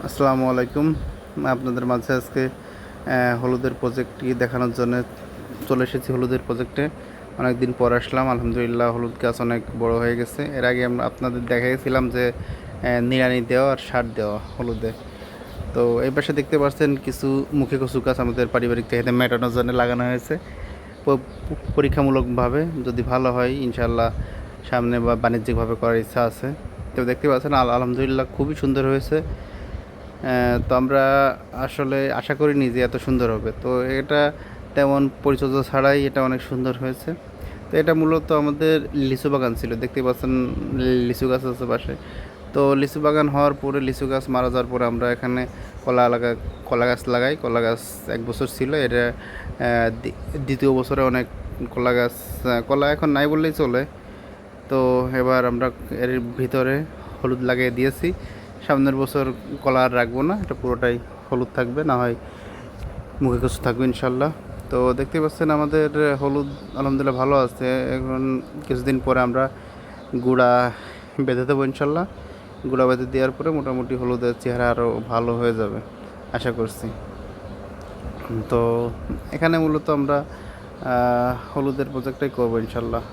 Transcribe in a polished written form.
আসসালামু আলাইকুম। আপনাদের মাঝে আজকে হলুদের প্রজেক্টটি দেখানোর জন্য চলে এসেছি। হলুদের প্রজেক্টে অনেক দিন পর আসলাম। আলহামদুলিল্লাহ হলুদ গাছ অনেক বড় হয়ে গেছে। এর আগে আমরা আপনাদের দেখাইছিলাম যে নিড়ানি দেওয়া আর সার দেওয়া হলুদে। তো এই পাশে দেখতে পাচ্ছেন কিছু মুখে কচু গাছ আমাদের পারিবারিক চাহিদা মেটানোর জন্য লাগানো হয়েছে পরীক্ষামূলকভাবে। যদি ভালো হয় ইনশাল্লাহ সামনে বা বাণিজ্যিকভাবে করার ইচ্ছা আছে। তো দেখতে পাচ্ছেন আলহামদুলিল্লাহ খুবই সুন্দর হয়েছে। তো আমরা আসলে আশা করিনি যে এত সুন্দর হবে। তো এটা তেমন পরিচর্যা ছাড়াই এটা অনেক সুন্দর হয়েছে। তো এটা মূলত আমাদের লিচু বাগান ছিল, দেখতে পাচ্ছেন লিচু গাছ আছে পাশে। তো লিচু বাগান হওয়ার পরে লিচু গাছ মারা যাওয়ার পরে আমরা এখানে কলা গাছ লাগাই। কলা গাছ 1 বছর ছিল, এটা দ্বিতীয় বছরে অনেক কলা গাছ, কলা এখন নাই বললেই চলে। তো এবার আমরা এর ভিতরে হলুদ লাগিয়ে দিয়েছি। সামনের বছর কলা আর রাখবো না, এটা পুরোটাই হলুদ থাকবে, না হয় মুখে কিছু থাকবে ইনশাল্লাহ। তো দেখতে পাচ্ছেন আমাদের হলুদ আলহামদুলিল্লাহ ভালো আছে। এখন কিছুদিন পরে আমরা গুঁড়া বেঁধে দেবো ইনশাল্লাহ। গুঁড়া বেঁধে দেওয়ার পরে মোটামুটি হলুদের চেহারা আরও ভালো হয়ে যাবে আশা করছি। তো এখানে মূলত আমরা হলুদের প্রজেক্টটাই করবো ইনশাল্লাহ।